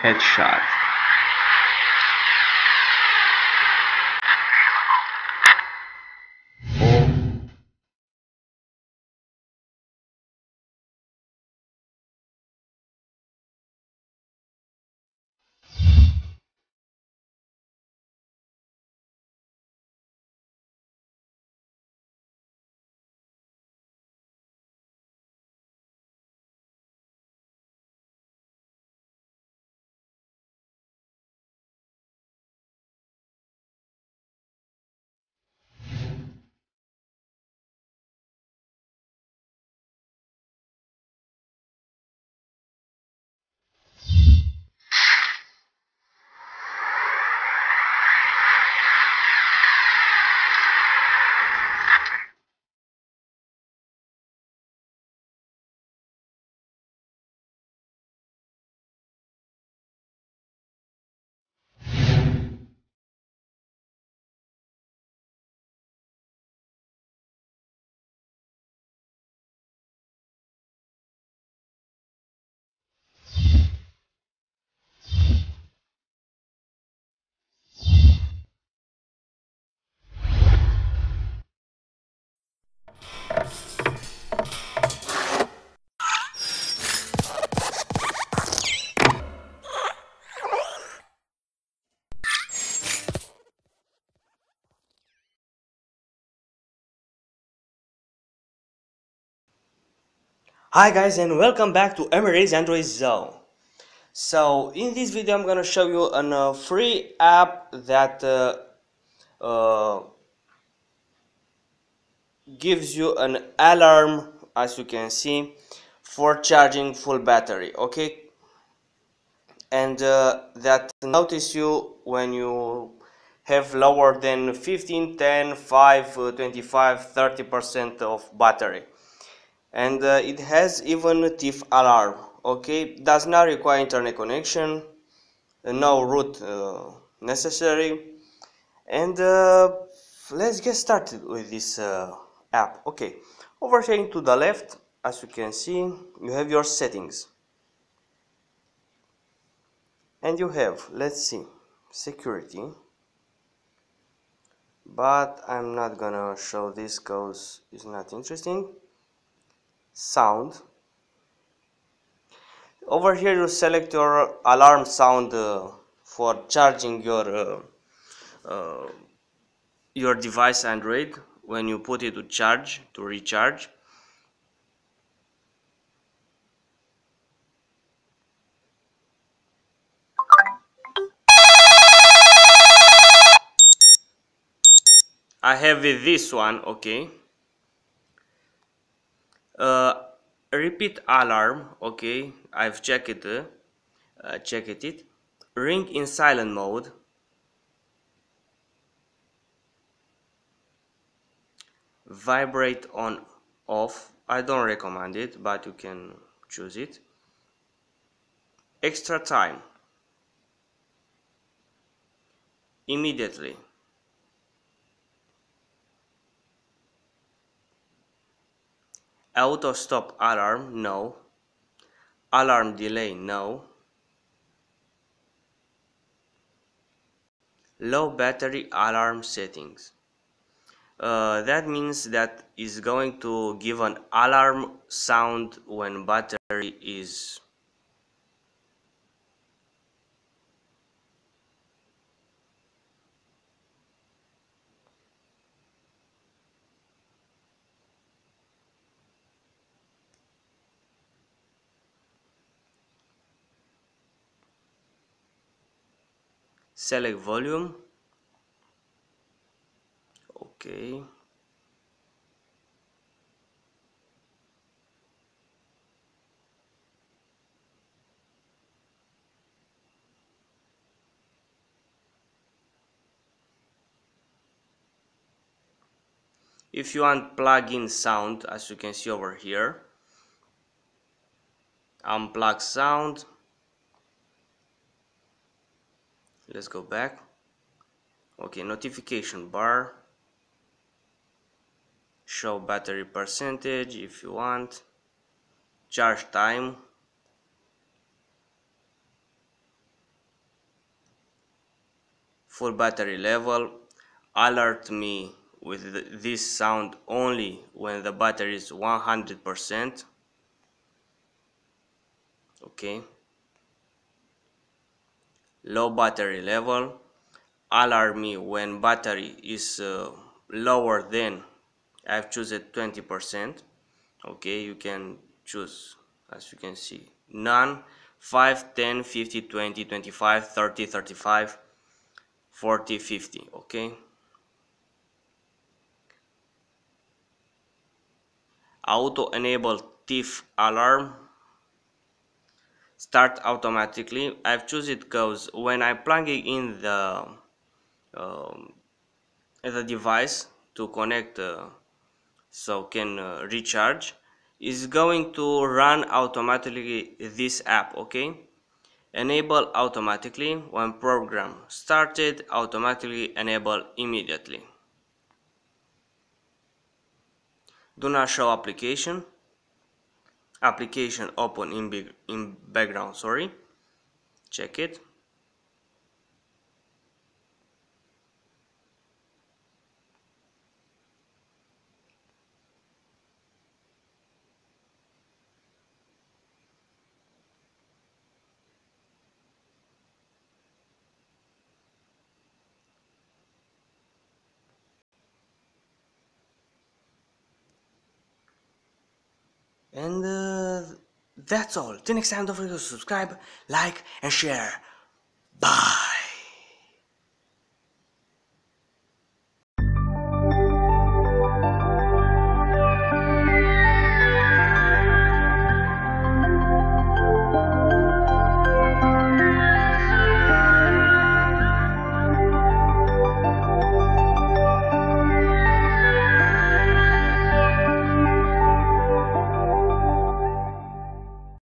headshot. Hi guys, and welcome back to M.R.A's Android Zone. So in this video I'm gonna show you a free app that uh, gives you an alarm, as you can see, for charging full battery. Okay, and that notice you when you have lower than 15, 10, 5, 25, 30% of battery. And it has even a thief alarm. Okay, does not require internet connection, no root necessary, and let's get started with this app. Okay, over here to the left, as you can see, you have your settings, and you have, let's see, security, but I'm not gonna show this because it's not interesting. Sound. Over here you select your alarm sound for charging uh, your device Android when you put it to charge, to recharge. I have this one. Okay, uh, repeat alarm. Okay, I've checked it. Ring in silent mode. Vibrate on off. I don't recommend it, but you can choose it. Extra time. Immediately. Auto stop alarm, no. Alarm delay, no. Low battery alarm settings. That means that is going to give an alarm sound when battery is. Select volume. Okay. If you want plug-in sound, as you can see over here, unplug sound. Let's go back. Okay, notification bar. Show battery percentage if you want. Charge time. full battery level, alert me with this sound only when the battery is 100%. Okay, low battery level, alert me when battery is lower than, I've chosen 20%. Okay, you can choose, as you can see, none, 5, 10, 50, 20, 25, 30, 35, 40, 50. Okay, auto enable thief alarm, start automatically. I've chosen it because when I plug it in um, the device to connect so can recharge, is going to run automatically this app. Okay, enable automatically when program started, automatically enable immediately. Do not show application, application open in background, sorry, check it. And that's all. Till next time, don't forget to subscribe, like and share. Bye.